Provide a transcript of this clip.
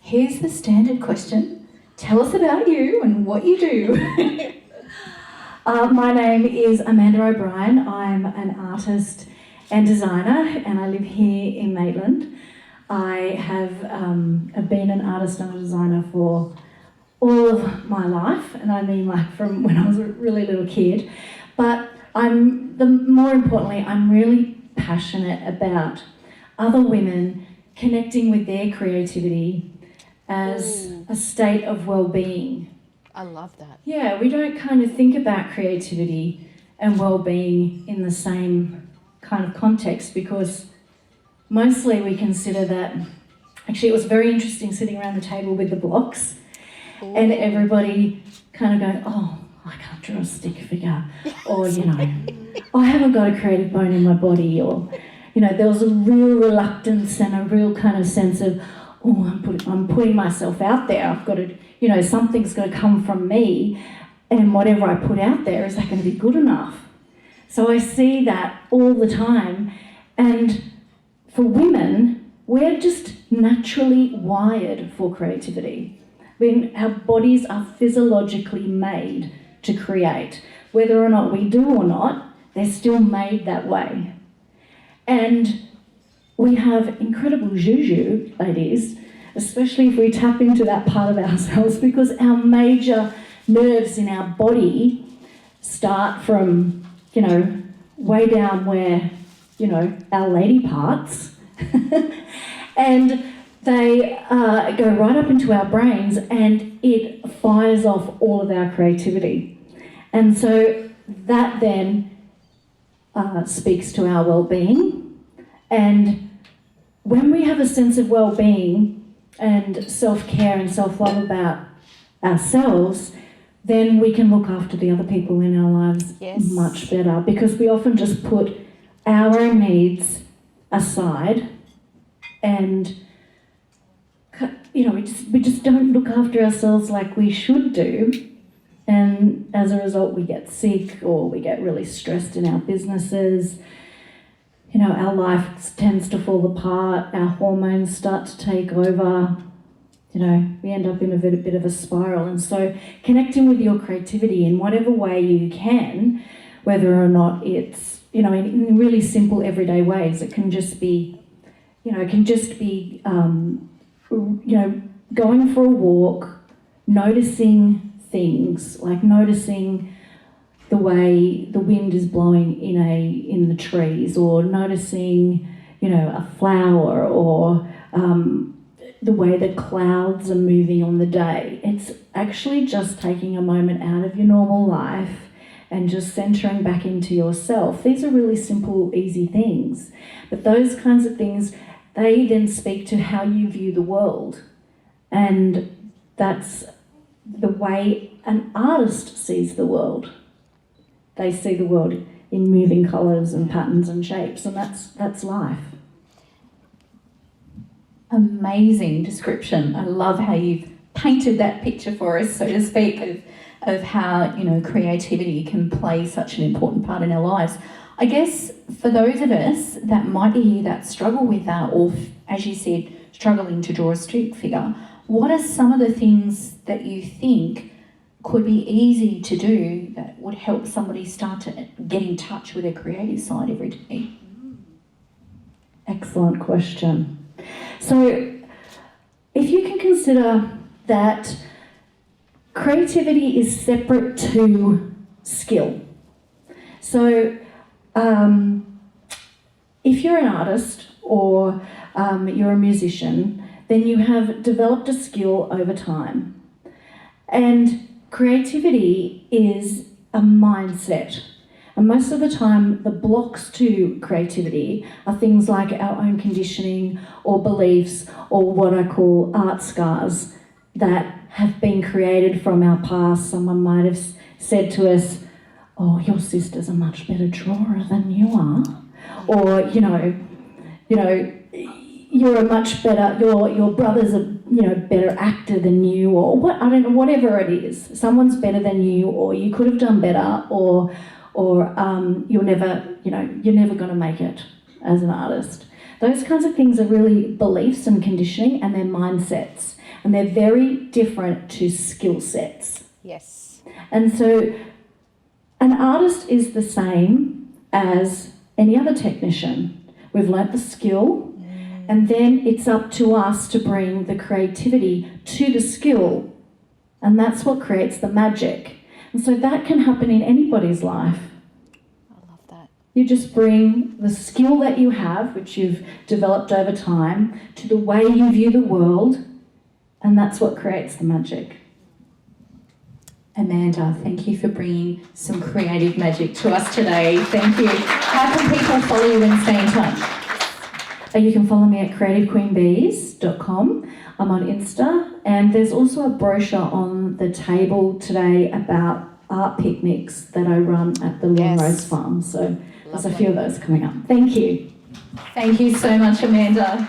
here's the standard question. Tell us about you and what you do. My name is Amanda O'Brien. I'm an artist and designer, and I live here in Maitland. I have been an artist and a designer for all of my life, and I mean like from when I was a really little kid. But more importantly, I'm really passionate about other women connecting with their creativity as a state of well-being. I love that. Yeah, we don't kind of think about creativity and well-being in the same kind of context, because mostly we consider that, actually it was very interesting sitting around the table with the blocks. Ooh. And everybody kind of going, oh, I can't draw a stick figure, or, I haven't got a creative bone in my body, or, there was a real reluctance and a real kind of sense of, oh, I'm putting myself out there. I've got to, something's got to come from me, and whatever I put out there, is that going to be good enough? So I see that all the time, and for women, we're just naturally wired for creativity. I mean, our bodies are physiologically made to create. Whether or not we do or not, they're still made that way. And we have incredible juju, ladies, especially if we tap into that part of ourselves, because our major nerves in our body start from, way down where, our lady parts, and they go right up into our brains, and it fires off all of our creativity. And so that then speaks to our well-being. And when we have a sense of well-being and self-care and self-love about ourselves, then we can look after the other people in our lives much better, because we often just put our own needs aside, and we just don't look after ourselves like we should do, and as a result we get sick, or we get really stressed in our businesses. Our life tends to fall apart, our hormones start to take over, we end up in a bit of a spiral. And so connecting with your creativity in whatever way you can, whether or not it's, in really simple everyday ways, it can just be, going for a walk, noticing things, like noticing the way the wind is blowing in the trees, or noticing, a flower, or the way the clouds are moving on the day. It's actually just taking a moment out of your normal life and just centering back into yourself. These are really simple, easy things, but those kinds of things, they then speak to how you view the world. And that's the way an artist sees the world. They see the world in moving colours and patterns and shapes, and that's life. Amazing description. I love how you've painted that picture for us, so to speak, of how, creativity can play such an important part in our lives. I guess for those of us that might hear that struggle with that, or as you said, struggling to draw a stick figure, what are some of the things that you think could be easy to do that would help somebody start to get in touch with their creative side every day? Excellent question. So if you can consider that creativity is separate to skill. So if you're an artist, or you're a musician, then you have developed a skill over time. And creativity is a mindset. And most of the time, the blocks to creativity are things like our own conditioning or beliefs, or what I call art scars that have been created from our past. Someone might have said to us, oh, your sister's a much better drawer than you are. Or, you're a much better, your brother's a better actor than you, or what, I don't know, whatever it is. Someone's better than you, or you could have done better, or you're never going to make it as an artist. Those kinds of things are really beliefs and conditioning, and they're mindsets. and they're very different to skill sets. Yes. And so an artist is the same as any other technician. We've learnt the skill, and then it's up to us to bring the creativity to the skill, and that's what creates the magic. And so that can happen in anybody's life. I love that. You just bring the skill that you have, which you've developed over time, to the way you view the world, and that's what creates the magic. Amanda, thank you for bringing some creative magic to us today. Thank you. How can people follow you and stay in touch? You can follow me at creativequeenbees.com. I'm on Insta, and there's also a brochure on the table today about art picnics that I run at the Lawn Rose Farm. So there's a few of those coming up. Thank you. Thank you so much, Amanda.